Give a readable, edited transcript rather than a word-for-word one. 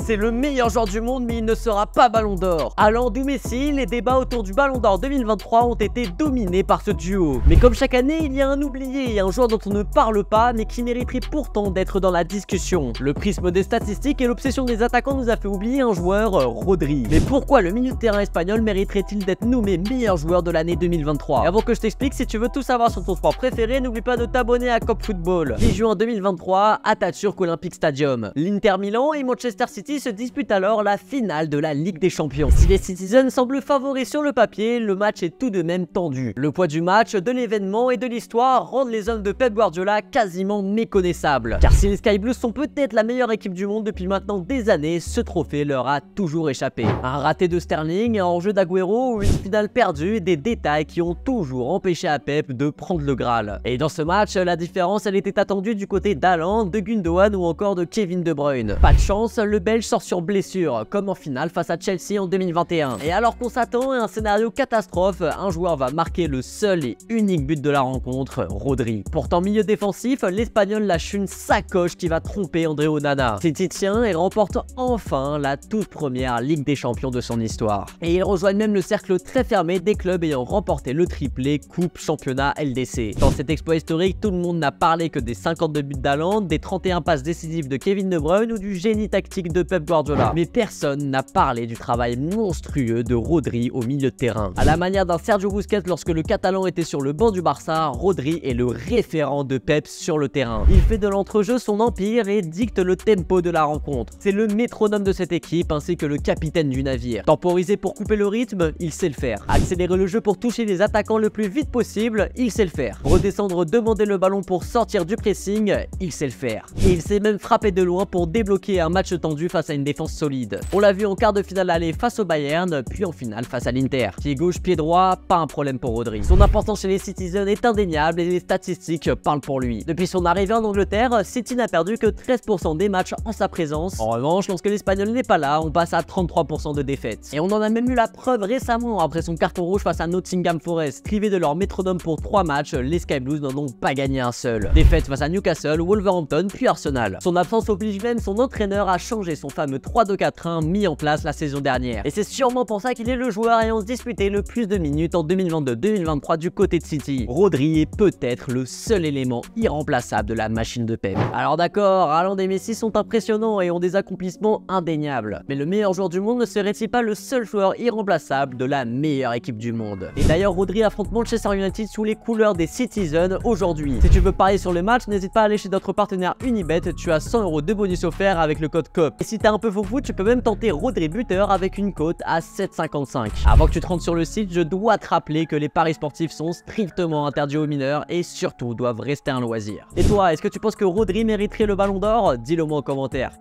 C'est le meilleur joueur du monde, mais il ne sera pas Ballon d'Or. Haaland ou Messi, les débats autour du Ballon d'Or 2023 ont été dominés par ce duo. Mais comme chaque année, il y a un oublié, un joueur dont on ne parle pas, mais qui mériterait pourtant d'être dans la discussion. Le prisme des statistiques et l'obsession des attaquants nous a fait oublier un joueur, Rodri. Mais pourquoi le milieu de terrain espagnol mériterait-il d'être nommé meilleur joueur de l'année 2023? Et avant que je t'explique, si tu veux tout savoir sur ton sport préféré, n'oublie pas de t'abonner à Cop Football. 10 juin 2023, Atatürk Olympic Stadium. L'Inter Milan et Manchester City se disputent alors la finale de la Ligue des Champions. Si les Citizens semblent favoris sur le papier, le match est tout de même tendu. Le poids du match, de l'événement et de l'histoire rendent les hommes de Pep Guardiola quasiment méconnaissables. Car si les Sky Blues sont peut-être la meilleure équipe du monde depuis maintenant des années, ce trophée leur a toujours échappé. Un raté de Sterling, un enjeu d'Aguero ou une finale perdue, des détails qui ont toujours empêché à Pep de prendre le Graal. Et dans ce match, la différence elle était attendue du côté d'Haaland, de Gundogan ou encore de Kevin De Bruyne. Pas de chance, le Belge sort sur blessure, comme en finale face à Chelsea en 2021. Et alors qu'on s'attend à un scénario catastrophe, un joueur va marquer le seul et unique but de la rencontre, Rodri. Pourtant milieu défensif, l'Espagnol lâche une sacoche qui va tromper André Onana. City tient et remporte enfin la toute première Ligue des Champions de son histoire. Et il rejoignent même le cercle très fermé des clubs ayant remporté le triplé Coupe, Championnat, LDC. Dans cet exploit historique, tout le monde n'a parlé que des 52 buts d'Haaland, des 31 passes décisives de Kevin De Bruyne ou du génie tactique de Pep Guardiola. Mais personne n'a parlé du travail monstrueux de Rodri au milieu de terrain. À la manière d'un Sergio Busquets lorsque le Catalan était sur le banc du Barça, Rodri est le référent de Pep sur le terrain. Il fait de l'entrejeu son empire et dicte le tempo de la rencontre. C'est le métronome de cette équipe ainsi que le capitaine du navire. Temporiser pour couper le rythme, il sait le faire. Accélérer le jeu pour toucher les attaquants le plus vite possible, il sait le faire. Redescendre, demander le ballon pour sortir du pressing, il sait le faire. Et il sait même frapper de loin pour débloquer un match tendu face à une défense solide. On l'a vu en quart de finale aller face au Bayern, puis en finale face à l'Inter. Pied gauche, pied droit, pas un problème pour Rodri. Son importance chez les Citizens est indéniable et les statistiques parlent pour lui. Depuis son arrivée en Angleterre, City n'a perdu que 13% des matchs en sa présence. En revanche, lorsque l'Espagnol n'est pas là, on passe à 33% de défaites. Et on en a même eu la preuve récemment après son carton rouge face à Nottingham Forest. Privés de leur métronome pour 3 matchs, les Sky Blues n'en ont pas gagné un seul. Défaite face à Newcastle, Wolverhampton puis Arsenal. Son absence oblige même son entraîneur à changer son fameux 3-2-4-1 mis en place la saison dernière. Et c'est sûrement pour ça qu'il est le joueur ayant disputé le plus de minutes en 2022-2023 du côté de City. Rodri est peut-être le seul élément irremplaçable de la machine de Pep. Alors d'accord, Haaland et Messi sont impressionnants et ont des accomplissements indéniables. Mais le meilleur joueur du monde ne serait-il pas le seul joueur irremplaçable de la meilleure équipe du monde? Et d'ailleurs, Rodri affronte Manchester United sous les couleurs des Citizens aujourd'hui. Si tu veux parier sur le match, n'hésite pas à aller chez notre partenaire Unibet, tu as 100 € de bonus offerts avec le code COP. Et si t'es un peu faux foot, tu peux même tenter Rodri buteur avec une cote à 7,55. Avant que tu te rendes sur le site, je dois te rappeler que les paris sportifs sont strictement interdits aux mineurs et surtout doivent rester un loisir. Et toi, est-ce que tu penses que Rodri mériterait le Ballon d'Or? Dis-le moi en commentaire.